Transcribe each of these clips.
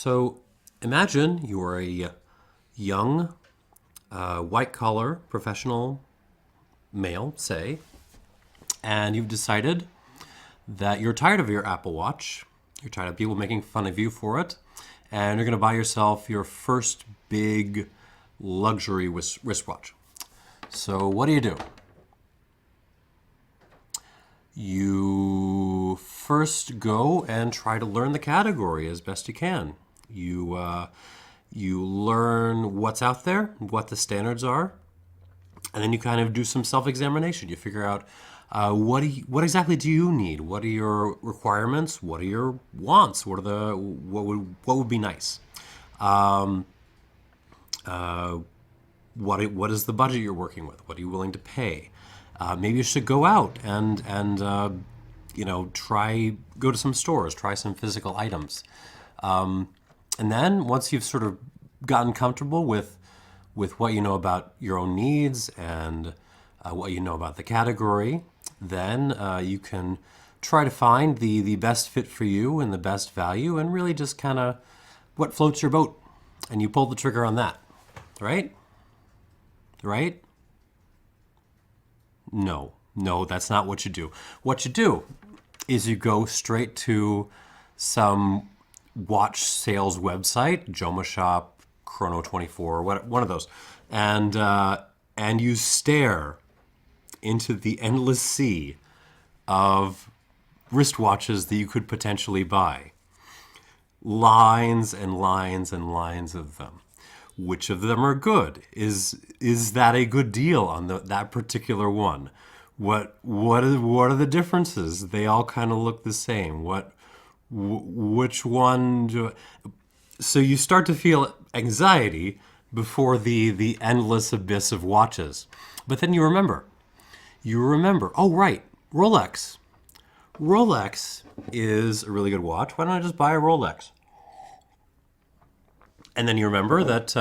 So imagine you're a young, white-collar professional male, say, and you've decided that you're tired of your Apple Watch. You're tired of people making fun of you for it, and you're going to buy yourself your first big luxury wristwatch. So what do? You first go and try to learn the category as best you can. You learn what's out there, what the standards are, and then you kind of do some self-examination. You figure out what exactly do you need? What are your requirements? What are your wants? What would be nice? What is the budget you're working with? What are you willing to pay? Maybe you should go out and go to some stores, try some physical items, and then once you've sort of gotten comfortable with what you know about your own needs and what you know about the category, then you can try to find the best fit for you and the best value, and really just kind of what floats your boat, and you pull the trigger on that, right? Right? No, that's not what you do. What you do is you go straight to some watch sales website, Joma Shop, Chrono24, one of those, and you stare into the endless sea of wristwatches that you could potentially buy. Lines and lines and lines of them. Which of them are good? Is that a good deal on that particular one? What are the differences? They all kind of look the same. Which one? So you start to feel anxiety before the endless abyss of watches. But then you remember. Oh right, Rolex. Rolex is a really good watch. Why don't I just buy a Rolex? And then you remember that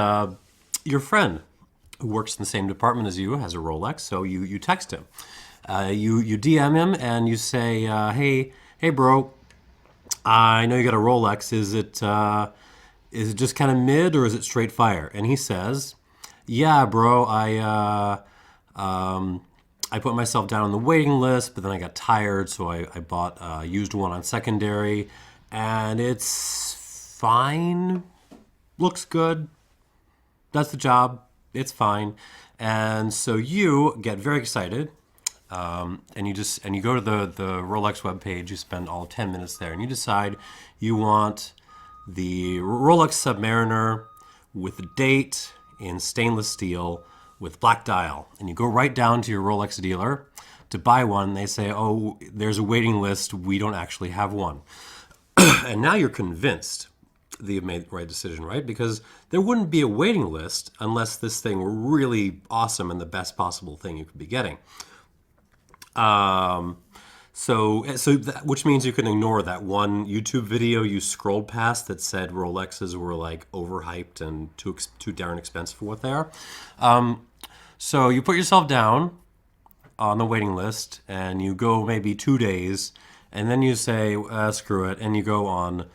your friend who works in the same department as you has a Rolex, so you text him. You DM him and you say, hey bro, I know you got a Rolex. Is it just kind of mid or is it straight fire? And he says, yeah bro, I put myself down on the waiting list, but then I got tired, so I bought a used one on secondary, and it's fine. Looks good, does the job, it's fine. And so you get very excited, and you go to the Rolex webpage, you spend all 10 minutes there, and you decide you want the Rolex Submariner with the date in stainless steel with black dial. And you go right down to your Rolex dealer to buy one, and they say, oh, there's a waiting list, we don't actually have one. And now you're convinced that you've made the right decision, right? Because there wouldn't be a waiting list unless this thing were really awesome and the best possible thing you could be getting. Which means you can ignore that one YouTube video you scrolled past that said Rolexes were like overhyped and too darn expensive for what they are. So you put yourself down on the waiting list and you go maybe 2 days, and then you say, screw it, and you go on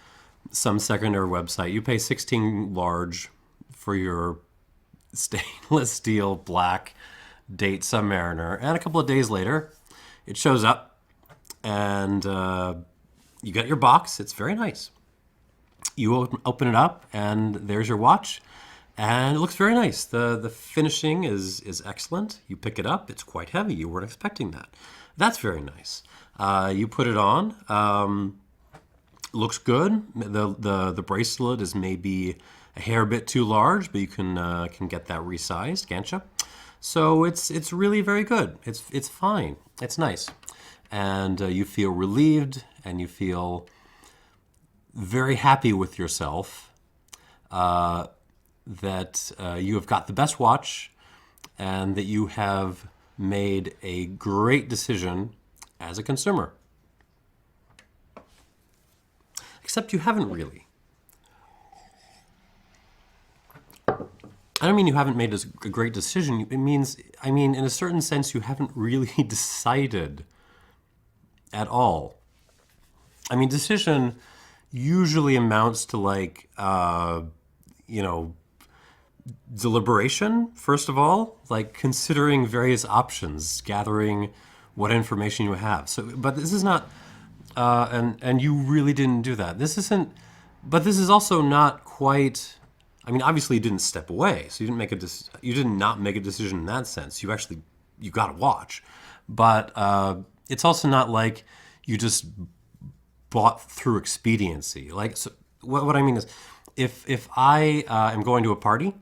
some secondary website. You pay 16 large for your stainless steel black date Submariner, and a couple of days later it shows up and you get your box. It's very nice. You open it up and there's your watch, and it looks very nice. The finishing is excellent. You pick it up, it's quite heavy. You weren't expecting that. That's very nice. You put it on. Looks good. The bracelet is maybe a hair bit too large, but you can get that resized, can't you? So it's really very good. It's fine. It's nice, and you feel relieved, and you feel very happy with yourself that you have got the best watch, and that you have made a great decision as a consumer. Except you haven't really. I don't mean you haven't made a great decision. It means, in a certain sense, you haven't really decided at all. Decision, usually amounts to like, you know, deliberation, first of all, like considering various options, gathering what information you have. So, but this is not, and you really didn't do that. This isn't, but this is also not quite. I mean, obviously, you didn't step away, so you didn't make you did not make a decision in that sense. You got to watch, but it's also not like you just bought through expediency. Like, so what I mean is, if I am going to a party,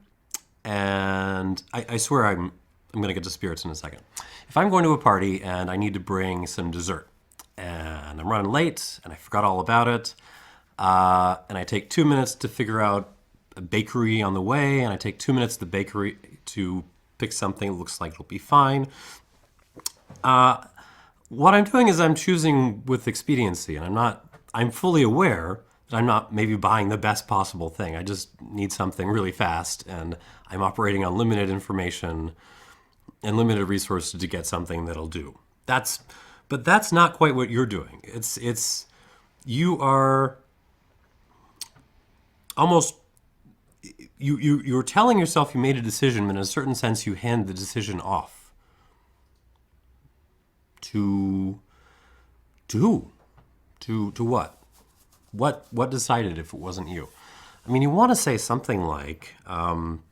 and I swear I'm going to get to spirits in a second. If I'm going to a party and I need to bring some dessert, and I'm running late and I forgot all about it, and I take 2 minutes to figure out a bakery on the way, and I take 2 minutes at the bakery to pick something that looks like it'll be fine. What I'm doing is I'm choosing with expediency, and I'm fully aware that I'm not maybe buying the best possible thing. I just need something really fast, and I'm operating on limited information and limited resources to get something that'll do. But that's not quite what you're doing. You are almost, you're telling yourself you made a decision, but in a certain sense you hand the decision off. To who? To what? What decided if it wasn't you? I mean, you want to say something like some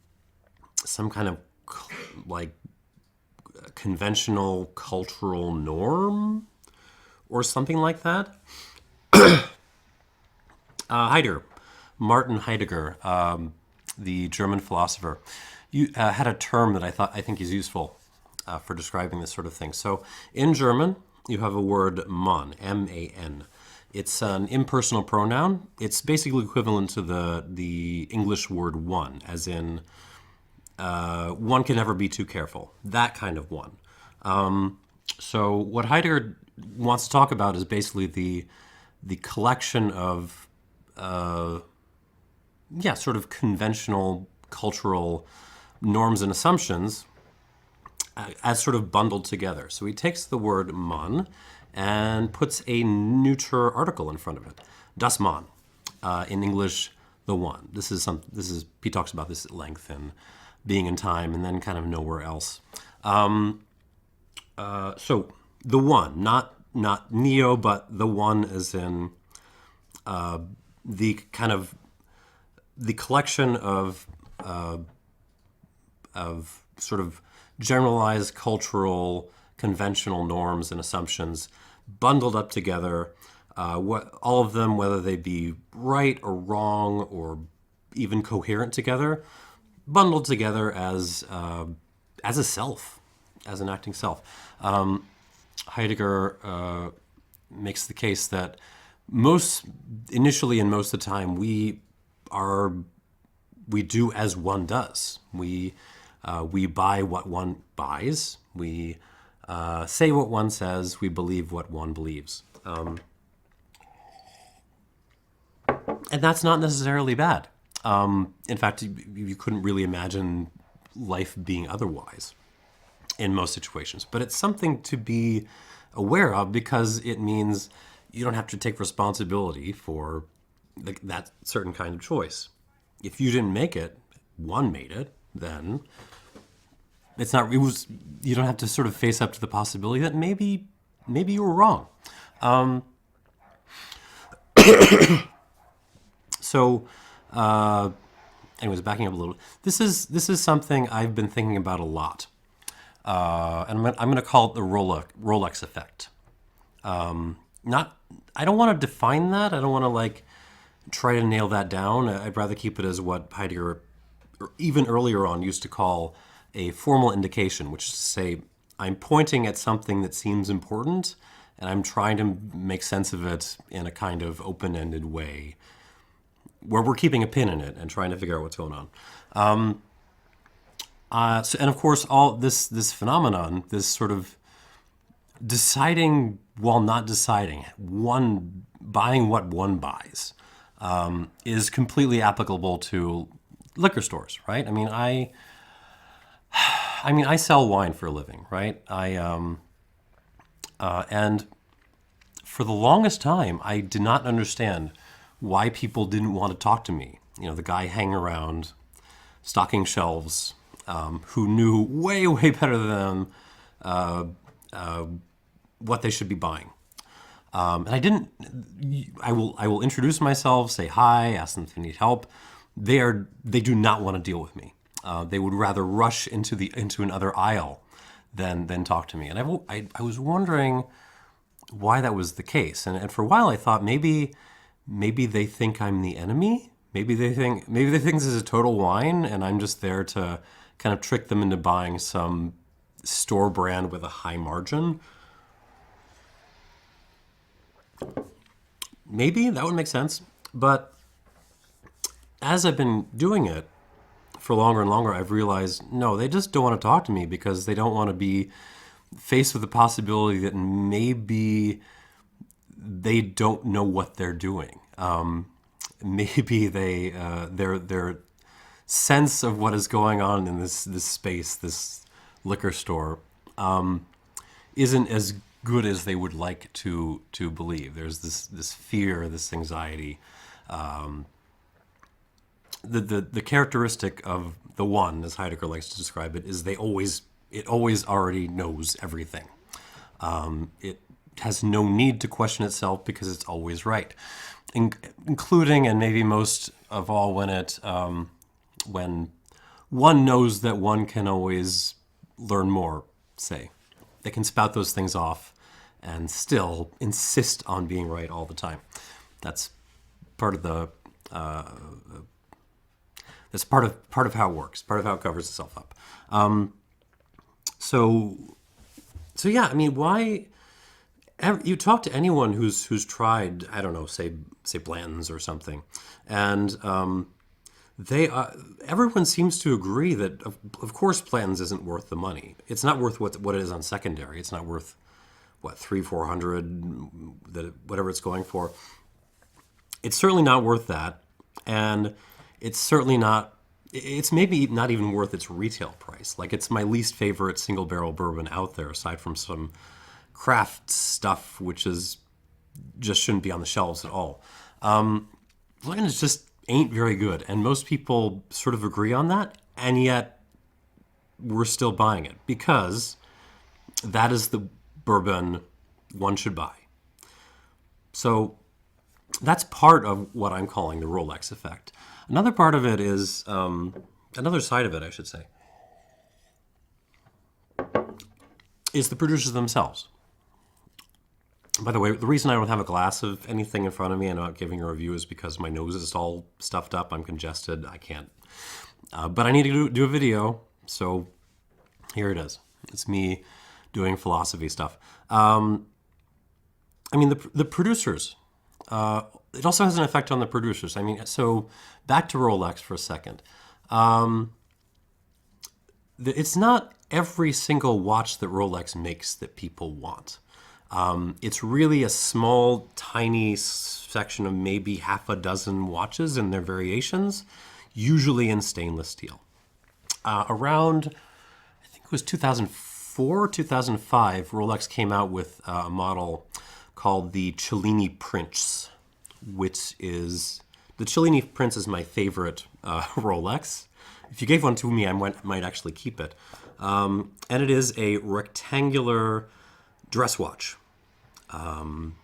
kind of like conventional cultural norm or something like that. Heidegger, Martin Heidegger, the German philosopher, had a term that I think is useful for describing this sort of thing. So in German, you have a word man, M-A-N. It's an impersonal pronoun. It's basically equivalent to the English word one, as in one can never be too careful. That kind of one. So what Heidegger wants to talk about is basically the collection of sort of conventional cultural norms and assumptions as sort of bundled together. So he takes the word Mann and puts a neuter article in front of it. Das Mann, in English, the one. He talks about this at length in Being in Time and then kind of nowhere else. So the one, not neo, but the one as in the kind of the collection of sort of generalized cultural conventional norms and assumptions bundled up together, all of them, whether they be right or wrong or even coherent together, bundled together as a self, as an acting self. Heidegger makes the case that initially and most of the time, we do as one does. We buy what one buys. We say what one says. We believe what one believes. And that's not necessarily bad. In fact, you couldn't really imagine life being otherwise in most situations. But it's something to be aware of because it means you don't have to take responsibility for that certain kind of choice. If you didn't make it, one made it, then you don't have to sort of face up to the possibility that maybe you were wrong. So, anyways, backing up a little. This is something I've been thinking about a lot, and I'm going to call it the Rolex effect. I don't want to define that. I don't want to try to nail that down. I'd rather keep it as what Heidegger, or even earlier on, used to call a formal indication, which is to say, I'm pointing at something that seems important, and I'm trying to make sense of it in a kind of open-ended way, where we're keeping a pin in it and trying to figure out what's going on. And of course, all this phenomenon, this sort of deciding while not deciding, one buying what one buys, is completely applicable to liquor stores, right? I mean, I sell wine for a living, right? And for the longest time, I did not understand why people didn't want to talk to me. You know, the guy hanging around, stocking shelves, who knew way, way better than what they should be buying. And I didn't. I will introduce myself, say hi, ask them if they need help. They do not want to deal with me. They would rather rush into another aisle than talk to me. And I was wondering why that was the case. And for a while I thought maybe they think I'm the enemy. Maybe they think this is a total whine, and I'm just there to kind of trick them into buying some store brand with a high margin. Maybe that would make sense. But as I've been doing it for longer and longer, I've realized, no, they just don't want to talk to me because they don't want to be faced with the possibility that maybe they don't know what they're doing. Maybe their sense of what is going on in this space, this liquor store, isn't as good as they would like to believe. There's this fear, this anxiety. The characteristic of the one, as Heidegger likes to describe it, is it always already knows everything. It has no need to question itself because it's always right, including and maybe most of all when one knows that one can always learn more. Say, they can spout those things off and still insist on being right all the time. That's part of the. That's part of how it works. Part of how it covers itself up. So yeah. I mean, why? You talk to anyone who's tried, I don't know, say Blanton's or something, and everyone seems to agree that of course Blanton's isn't worth the money. It's not worth what it is on secondary. It's not worth what 300-400 whatever it's going for. It's certainly not worth that, and it's certainly not. It's maybe not even worth its retail price. Like, it's my least favorite single barrel bourbon out there, aside from some craft stuff, which just shouldn't be on the shelves at all. Blanton's just ain't very good, and most people sort of agree on that, and yet we're still buying it because that is the bourbon one should buy. So that's part of what I'm calling the Rolex effect. Another part of it is, another side of it, I should say, is the producers themselves. By the way, the reason I don't have a glass of anything in front of me and I'm not giving a review is because my nose is all stuffed up. I'm congested. I can't. But I need to do a video, so here it is. It's me doing philosophy stuff. I mean, the producers. It also has an effect on the producers. I mean, so back to Rolex for a second. It's not every single watch that Rolex makes that people want. It's really a small, tiny section of maybe half a dozen watches and their variations, usually in stainless steel. Around, I think it was 2004, 2005, Rolex came out with a model called the Cellini Prince, which is, the Cellini Prince is my favorite Rolex. If you gave one to me, I might actually keep it. And it is a rectangular dress watch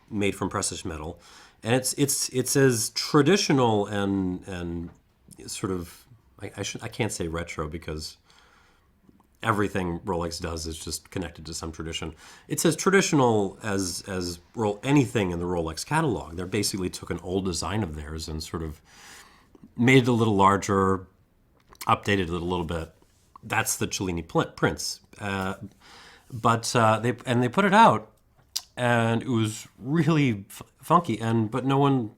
made from precious metal, and it's as traditional and sort of I can't say retro because everything Rolex does is just connected to some tradition. It's as traditional as anything in the Rolex catalog. They basically took an old design of theirs and sort of made it a little larger, updated it a little bit. That's the Cellini Prince. But they put it out, and it was really funky. But no one,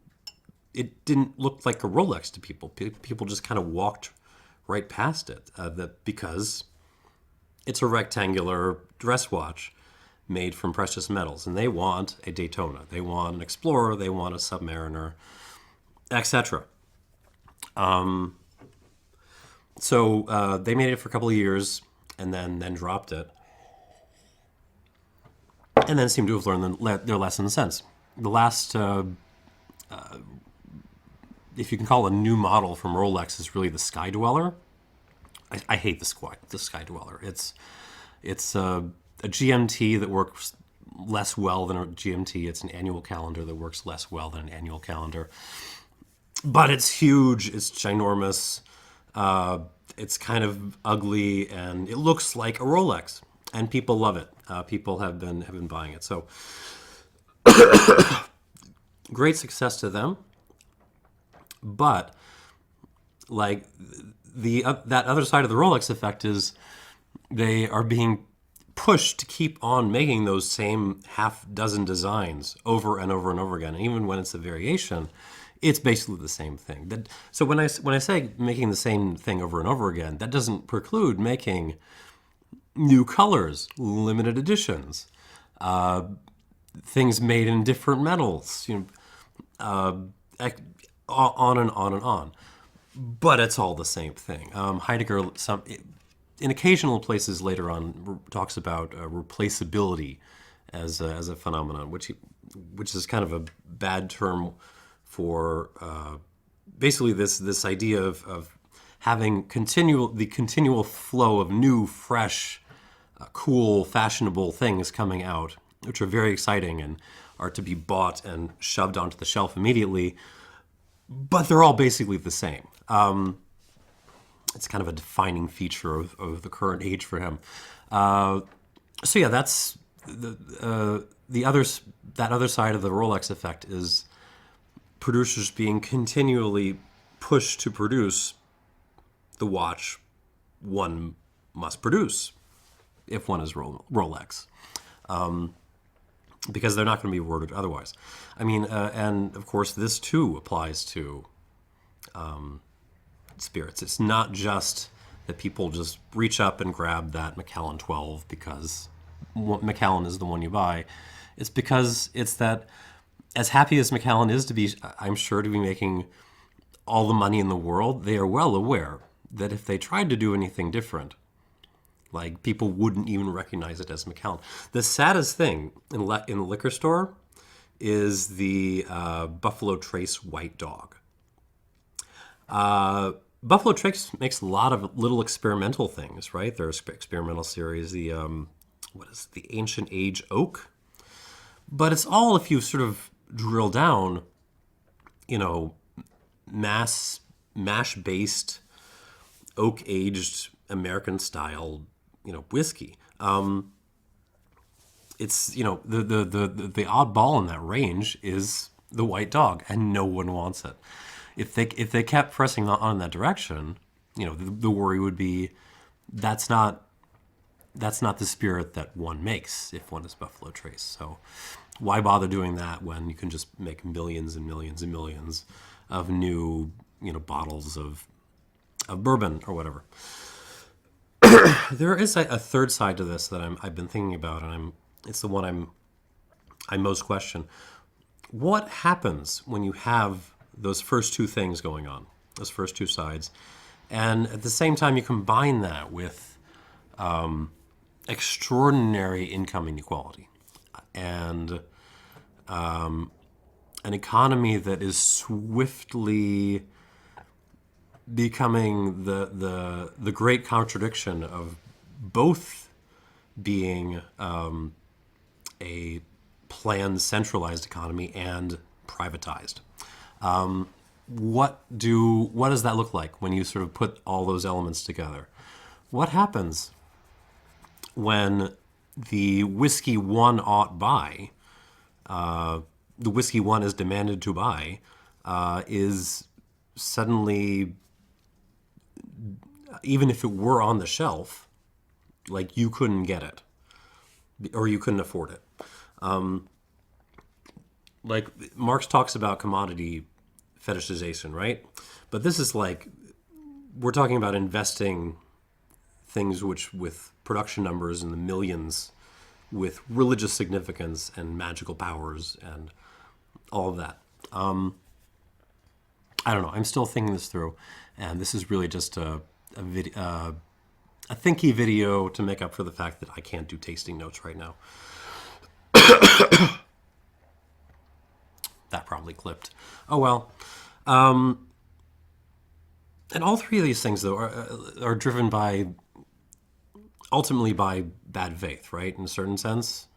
it didn't look like a Rolex to people. People just kind of walked right past it because it's a rectangular dress watch made from precious metals, and they want a Daytona, they want an Explorer, they want a Submariner, etc. So they made it for a couple of years and then dropped it, and then seem to have learned their lesson since. The last if you can call a new model from Rolex, is really the Sky Dweller. I hate the Sky Dweller. It's a GMT that works less well than a GMT. It's an annual calendar that works less well than an annual calendar. But it's huge. It's ginormous. It's kind of ugly, and it looks like a Rolex, and people love it. People have been buying it. So great success to them. But like that other side of the Rolex effect is they are being pushed to keep on making those same half dozen designs over and over and over again. And even when it's a variation, it's basically the same thing. So when I say making the same thing over and over again, that doesn't preclude making new colors, limited editions, things made in different metals, on and on and on. But it's all the same thing. Heidegger, in occasional places later on, talks about replaceability as a phenomenon, which is kind of a bad term for basically this idea of having the continual flow of new, fresh, cool, fashionable things coming out, which are very exciting and are to be bought and shoved onto the shelf immediately, but they're all basically the same. It's kind of a defining feature of the current age for him. So yeah, that's that other side of the Rolex effect is producers being continually pushed to produce the watch one must produce if one is Rolex. Because they're not going to be rewarded otherwise. I mean, and of course, this too applies to spirits. It's not just that people just reach up and grab that Macallan 12 because Macallan is the one you buy. It's because it's that, as happy as Macallan is to be, I'm sure, to be making all the money in the world, they are well aware that if they tried to do anything different, like, people wouldn't even recognize it as Macallan. The saddest thing in the liquor store is the Buffalo Trace White Dog. Buffalo Trace makes a lot of little experimental things, right? There's experimental series, the Ancient Age Oak. But it's all, if you sort of drill down, mash-based, oak-aged, American-style, whiskey. It's, the oddball in that range is the White Dog, and no one wants it. If they kept pressing on in that direction, the worry would be that's not the spirit that one makes if one is Buffalo Trace. So why bother doing that when you can just make millions and millions and millions of new, bottles of bourbon or whatever. There is a third side to this that I've been thinking about, and it's the one I most question. What happens when you have those first two things going on, those first two sides, and at the same time you combine that with extraordinary income inequality and an economy that is swiftly becoming the great contradiction of both being a planned centralized economy and privatized. What does that look like when you sort of put all those elements together? What happens when the whiskey one ought buy, the whiskey one is demanded to buy, is suddenly, even if it were on the shelf, like, you couldn't get it or you couldn't afford it. Like, Marx talks about commodity fetishization, right? But this is like, we're talking about investing things which, with production numbers in the millions, with religious significance and magical powers and all of that. I don't know. I'm still thinking this through, and this is really just a thinky video to make up for the fact that I can't do tasting notes right now. That probably clipped. Oh well. And all three of these things, though, are driven by, ultimately by bad faith, right? In a certain sense.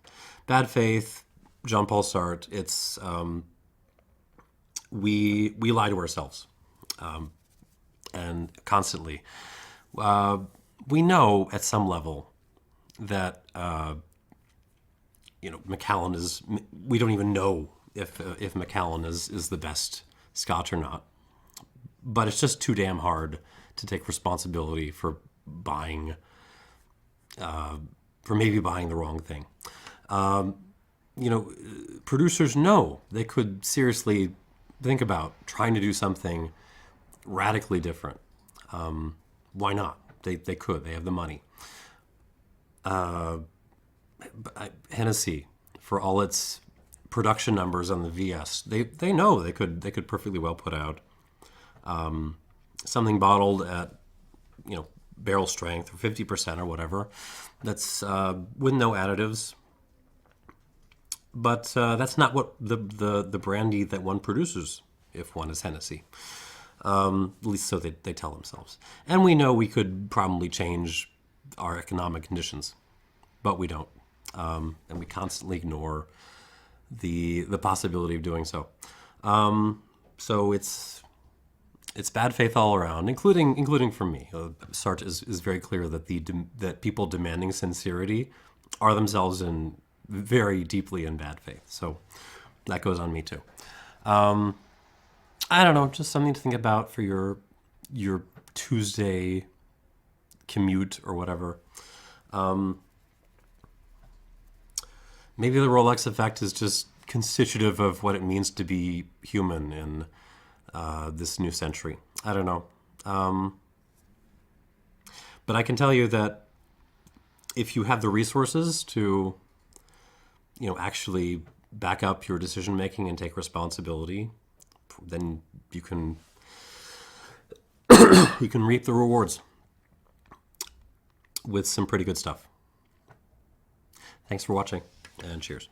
Bad faith, Jean-Paul Sartre, it's, we lie to ourselves, and constantly. We know at some level that, Macallan is, we don't even know if Macallan is the best Scotch or not. But it's just too damn hard to take responsibility for buying, for maybe buying the wrong thing. Producers know they could seriously think about trying to do something radically different. Why not? They could. They have the money. Hennessy, for all its production numbers on the VS, they know they could perfectly well put out something bottled at barrel strength or 50% or whatever. That's with no additives. But that's not what the brandy that one produces if one is Hennessy. At least so they tell themselves. And we know we could probably change our economic conditions, but we don't. And we constantly ignore the possibility of doing so. So it's bad faith all around, including from me. Sartre is very clear that that people demanding sincerity are themselves very deeply in bad faith. So that goes on me too. I don't know, just something to think about for your Tuesday commute or whatever. Maybe the Rolex effect is just constitutive of what it means to be human in this new century. I don't know. But I can tell you that if you have the resources to, actually back up your decision making and take responsibility, then you can you can reap the rewards with some pretty good stuff. Thanks for watching, and cheers.